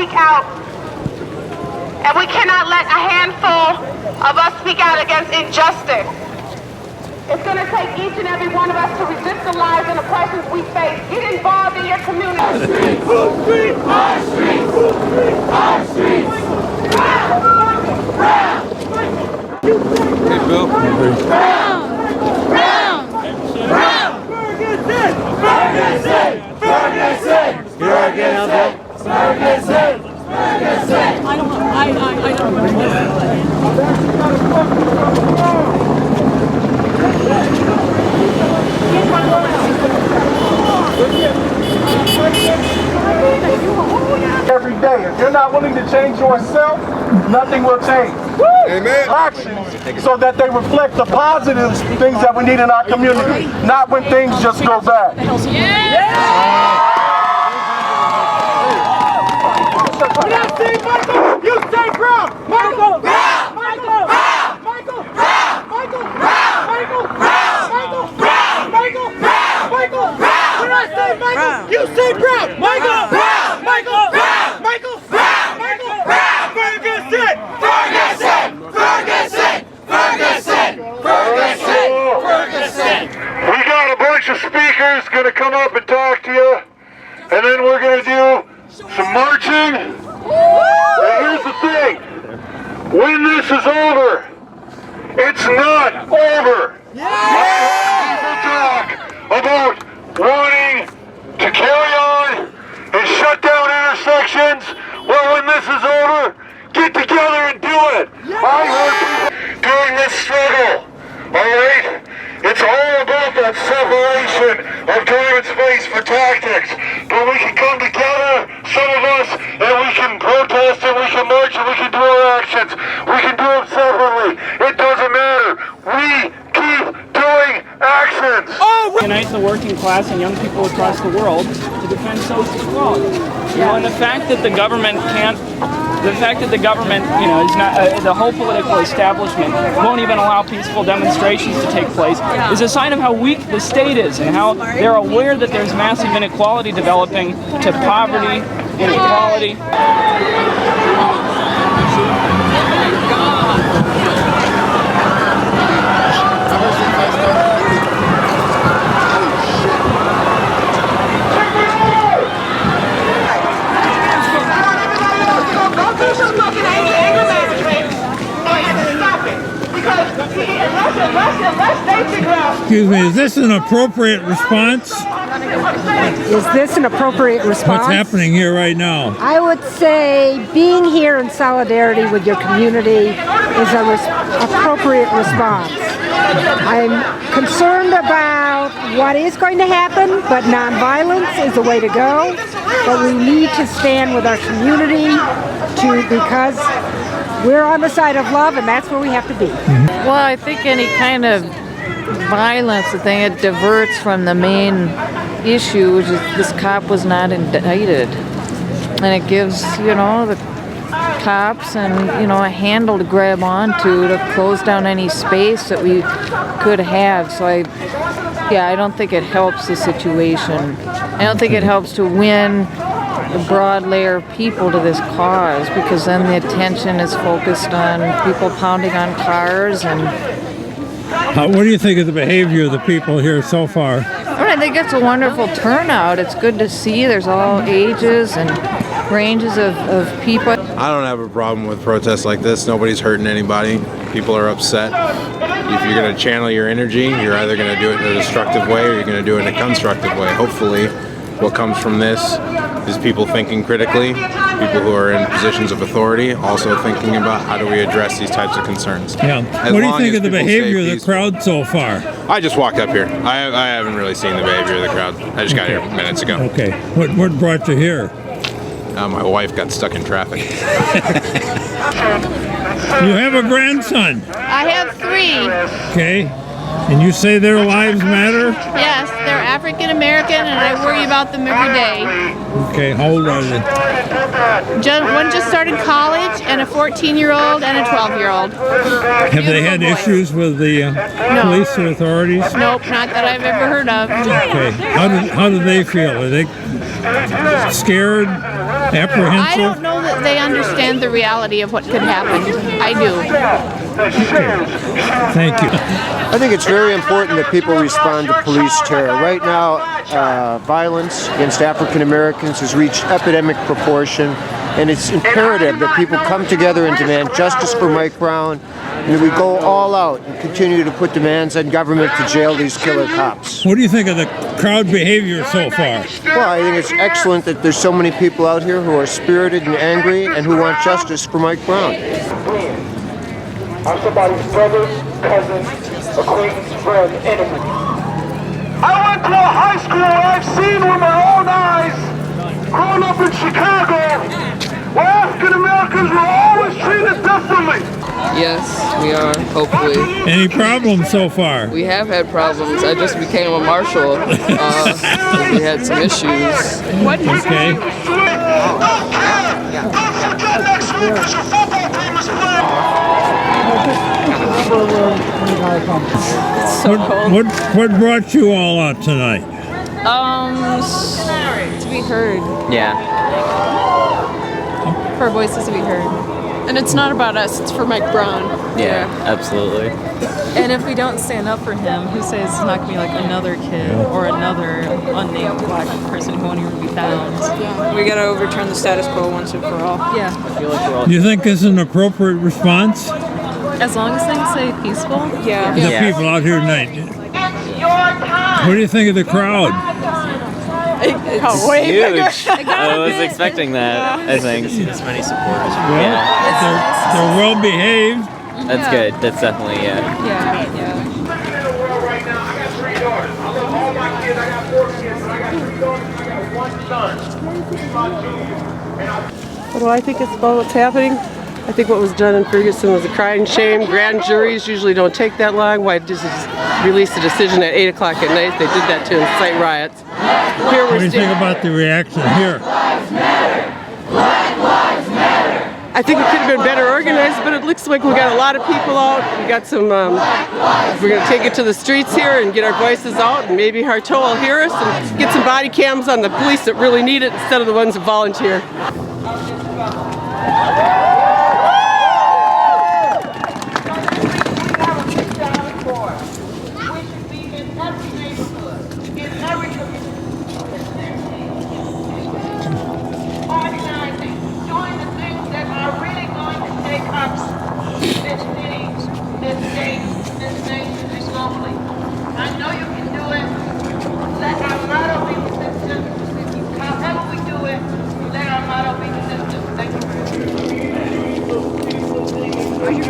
speak out. And we cannot let a handful of us speak out against injustice. It's going to take each and every one of us to resist the lies and oppressions we face. Get involved in your community. Our streets, our streets, our streets, our streets. Hey, Bill. Ferguson! Ferguson! Ferguson! Ferguson! Ferguson! I don't Every day. If you're not willing to change yourself, nothing will change. Amen. Actions so that they reflect the positive things that we need in our community, not when things just go bad. When I say Michael, you say Brown. Michael Brown. Michael Brown. Michael Brown. Michael Brown. Michael Brown. Michael Brown. Michael Brown. Michael Brown. When I say Michael, you say Brown. Michael Brown. Michael Brown. Michael Brown. Michael Brown. Ferguson. Ferguson. Ferguson. Ferguson. Ferguson. Ferguson. We got a bunch of speakers gonna come up and talk to you, and then we're gonna do some marching. And here's the thing, when this is over, it's not over. People talk about wanting to carry on and shut down intersections. Well, when this is over, get together and do it. I heard people during this struggle, all right? It's all about that separation of time and space for tactics. But we can come together, some of us, and we can protest and we can march and we can do our actions. We can do them separately. It doesn't matter. We keep doing actions. Unite the working class and young people across the world to defend social equality. You know, and the fact that the government can't, you know, is not, the whole political establishment won't even allow peaceful demonstrations to take place is a sign of how weak the state is and how they're aware that there's massive inequality developing to poverty, inequality. Excuse me, is this an appropriate response? Is this an appropriate response? What's happening here right now? I would say being here in solidarity with your community is an appropriate response. I'm concerned about what is going to happen, but nonviolence is the way to go. But we need to stand with our community because we're on the side of love, and that's where we have to be. Well, I think any kind of violence, the thing, it diverts from the main issue, which is this cop was not indicted. And it gives, you know, the cops and, you know, a handle to grab onto to close down any space that we could have. So I don't think it helps the situation. I don't think it helps to win the broad layer of people to this cause, because then the attention is focused on people pounding on cars. And what do you think of the behavior of the people here so far? I think it's a wonderful turnout. It's good to see. There's all ages and ranges of people. I don't have a problem with protests like this. Nobody's hurting anybody. People are upset. If you're going to channel your energy, you're either going to do it in a destructive way or you're going to do it in a constructive way. Hopefully, what comes from this is people thinking critically, people who are in positions of authority also thinking about how do we address these types of concerns. Yeah. What do you think of the behavior of the crowd so far? I just walked up here. I haven't really seen the behavior of the crowd. I just got here minutes ago. Okay. What brought you here? My wife got stuck in traffic. You have a grandson? I have 3. Okay. And you say their lives matter? Yes, they're African American, and I worry about them every day. Okay, how old are they? One just started college, and a 14-year-old and a 12-year-old. Have they had issues with the police or authorities? Nope, not that I've ever heard of. Okay, how do they feel? Are they scared, apprehensive? I don't know they understand the reality of what could happen. I do. Thank you. I think it's very important that people respond to police terror. Right now, violence against African Americans has reached epidemic proportion, and it's imperative that people come together and demand justice for Mike Brown, and that we go all out and continue to put demands on government to jail these killer cops. What do you think of the crowd behavior so far? Well, I think it's excellent that there's so many people out here who are spirited and angry and who want justice for Mike Brown. I'm somebody's brother, cousin, acquaintance, friend, enemy. I went to a high school where I've seen with my own eyes, growing up in Chicago, where African Americans were always treated differently. Yes, we are, hopefully. Any problems so far? We have had problems. I just became a marshal. We had some issues. What is Okay. Don't forget next week that your football team is playing. What brought you all out tonight? To be heard. Yeah. For our voices to be heard. And it's not about us, it's for Mike Brown. Yeah, absolutely. And if we don't stand up for him, who says it's not going to be like another kid or another unnamed black person who won't even be found? Yeah. We got to overturn the status quo once and for all. Yeah. I feel like we're all... Do you think this is an appropriate response? As long as things say peaceful. Yeah. The people out here tonight. What do you think of the crowd? It's huge. I was expecting that, I think. See this many supporters. Well, they're well behaved. That's good. That's definitely, Yeah. Right now, I got 3 daughters. I love all my kids. I got 4 kids, but I got 3 daughters and I got 1 son. He's my junior. What do I think it's about what's happening? I think what was done in Ferguson was a crying shame. Grand juries usually don't take that long. Why just release a decision at 8 o'clock at night? They did that to incite riots. Here What do you think about the reaction here? I think it could have been better organized, but it looks like we got a lot of people out. We got some, we're going to take it to the streets here and get our voices out, and maybe Harto will hear us and get some body cams on the police that really need it instead of the ones that volunteer. Are you